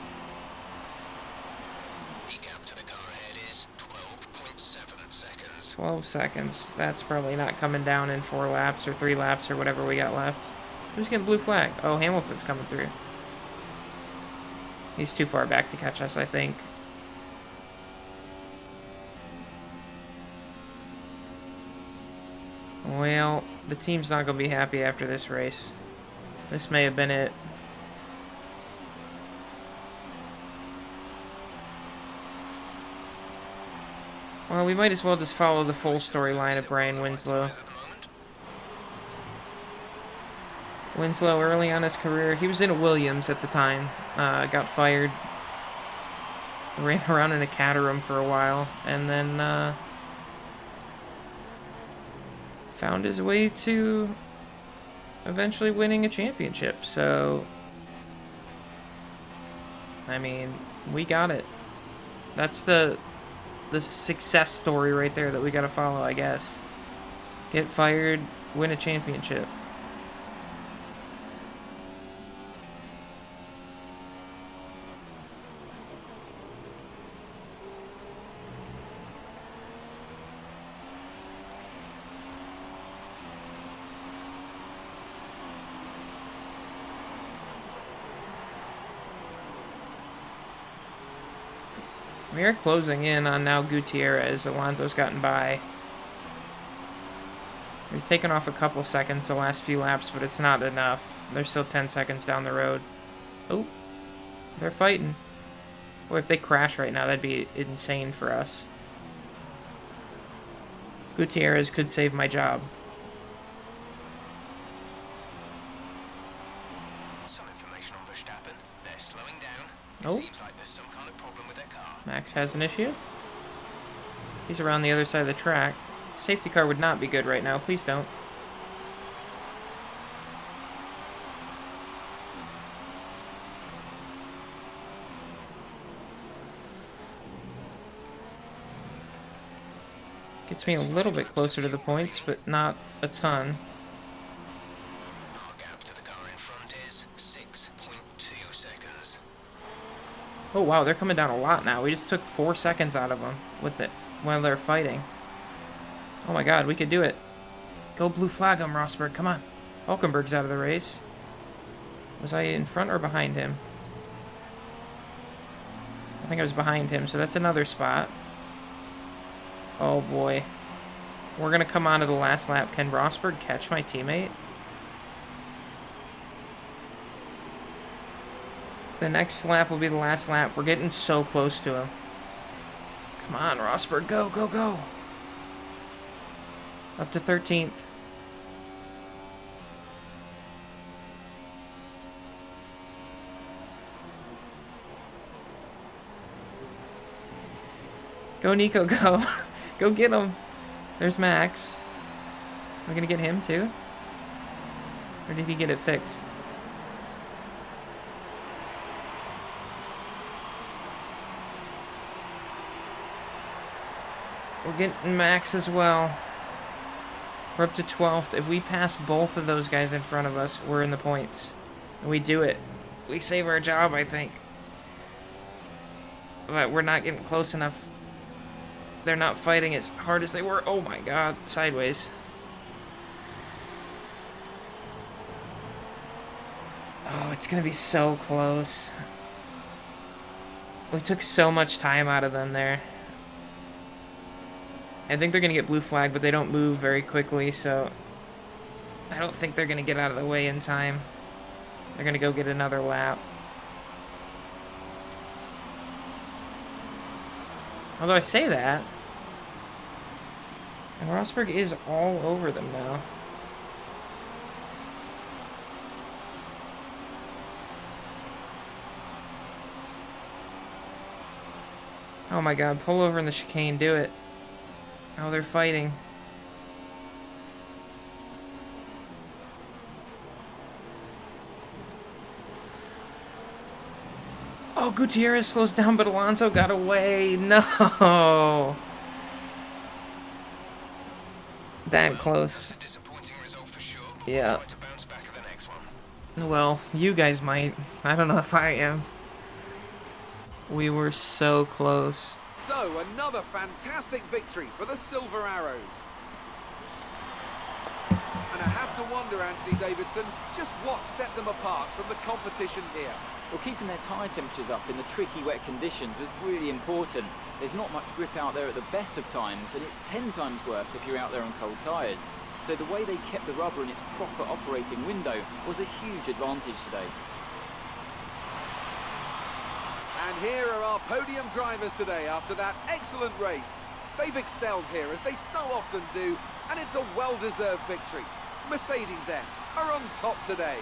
The gap to the car ahead is 12.7 seconds. 12 seconds. That's probably not coming down in 4 laps or 3 laps or whatever we got left. Who's getting blue flag? Oh, Hamilton's coming through. He's too far back to catch us, I think. Well, the team's not going to be happy after this race. This may have been it. Well, we might as well just follow the full storyline of Brian Winslow. Winslow, early on his career, he was in a Williams at the time. Got fired. Ran around in a Caterham for a while. And then found his way to eventually winning a championship. So, I mean, we got it. That's the success story right there that we got to follow, I guess. Get fired, win a championship. We are closing in on now Gutierrez. Alonso's gotten by. We've taken off a couple seconds the last few laps, but it's not enough. They're still 10 seconds down the road. Oh, they're fighting. Boy, if they crash right now, that'd be insane for us. Gutierrez could save my job. Some information on Verstappen. They're slowing down. Oh. It seems like there's some kind of problem with their car. Max has an issue. He's around the other side of the track. Safety car would not be good right now. Please don't. Gets me a little bit closer to the points, but not a ton. Our gap to the car in front is 6.2 seconds. Oh wow, they're coming down a lot now. We just took 4 seconds out of them with it while they're fighting. Oh my god, we could do it. Go blue flag him, Rosberg, come on. Hulkenberg's out of the race. Was I in front or behind him? I think I was behind him, so that's another spot. Oh boy. We're going to come on to the last lap. Can Rosberg catch my teammate? The next lap will be the last lap. We're getting so close to him. Come on, Rosberg. Go, go, go. Up to 13th. Go, Nico, go. Go get him. There's Max. Am I going to get him too? Or did he get it fixed? We're getting Max as well. We're up to 12th. If we pass both of those guys in front of us, we're in the points. And we do it. We save our job, I think. But we're not getting close enough. They're not fighting as hard as they were. Oh my god, sideways. Oh, it's gonna be so close. We took so much time out of them there. I think they're gonna get blue flag, but they don't move very quickly, so I don't think they're gonna get out of the way in time. They're gonna go get another lap. Although I say that, and Rosberg is all over them now. Oh my god, pull over in the chicane, do it. Oh, they're fighting. Oh, Gutierrez slows down, but Alonso got away. No. That close. That's a disappointing result for sure, but Yeah. we'll try to bounce back at the next one. Well, you guys might. I don't know if I am. We were so close. So, another fantastic victory for the Silver Arrows. And I have to wonder, Anthony Davidson, just what set them apart from the competition here. Well, keeping their tyre temperatures up in the tricky wet conditions was really important. There's not much grip out there at the best of times, and it's 10 times worse if you're out there on cold tyres. So the way they kept the rubber in its proper operating window was a huge advantage today. And here are our podium drivers today after that excellent race. They've excelled here, as they so often do, and it's a well-deserved victory. Mercedes, then, are on top today.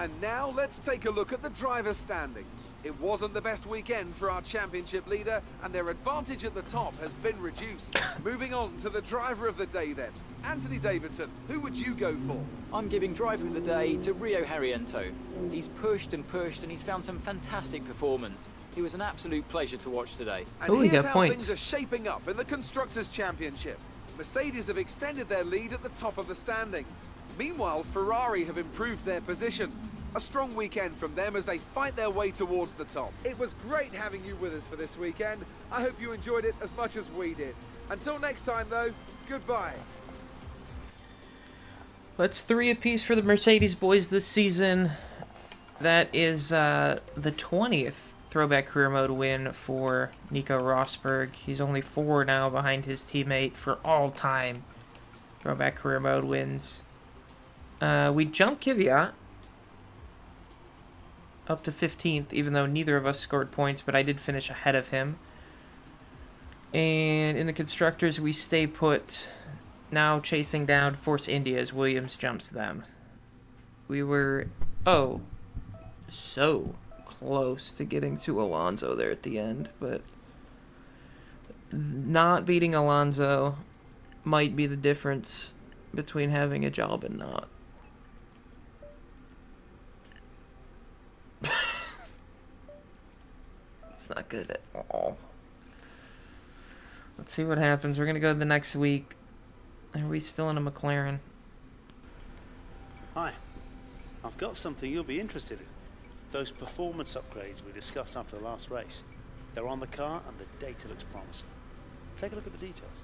And now let's take a look at the driver's standings. It wasn't the best weekend for our championship leader, and their advantage at the top has been reduced. Moving on to the driver of the day then. Anthony Davidson, who would you go for? I'm giving driver of the day to Rio Harriento. He's pushed and pushed, and he's found some fantastic performance. He was an absolute pleasure to watch today. And Ooh, he here's got how points. things are shaping up in the Constructors' Championship. Mercedes have extended their lead at the top of the standings. Meanwhile, Ferrari have improved their position. A strong weekend from them as they fight their way towards the top. It was great having you with us for this weekend. I hope you enjoyed it as much as we did. Until next time, though, goodbye. That's 3 apiece for the Mercedes boys this season. That is the 20th Throwback Career Mode win for Nico Rosberg. He's only 4 now behind his teammate for all-time Throwback Career Mode wins. We jumped Kvyat up to 15th, even though neither of us scored points, but I did finish ahead of him. And in the Constructors, we stay put, now chasing down Force India as Williams jumps them. We were, so close to getting to Alonso there at the end, but not beating Alonso might be the difference between having a job and not. It's not good at all. Let's see what happens. We're going to go to the next week. Are we still in a McLaren? Hi, I've got something you'll be interested in. Those performance upgrades we discussed after the last race. They're on the car and the data looks promising. Take a look at the details.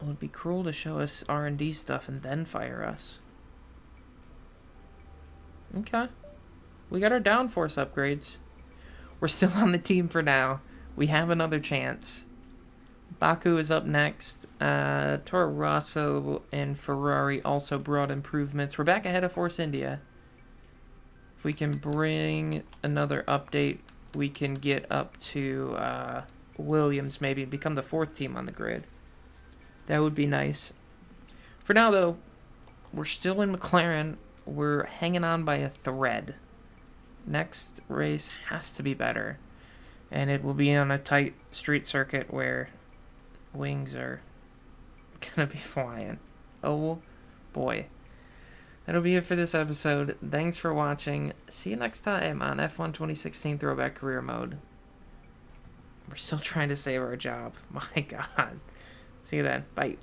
It would be cruel to show us R&D stuff and then fire us. Okay. We got our downforce upgrades. We're still on the team for now. We have another chance. Baku is up next. Toro Rosso and Ferrari also brought improvements. We're back ahead of Force India. If we can bring another update, we can get up to Williams maybe and become the 4th team on the grid. That would be nice. For now, though, we're still in McLaren. We're hanging on by a thread. Next race has to be better. And it will be on a tight street circuit where wings are going to be flying. Oh, boy. That'll be it for this episode. Thanks for watching. See you next time on F1 2016 Throwback Career Mode. We're still trying to save our job. My God. See you then. Bye.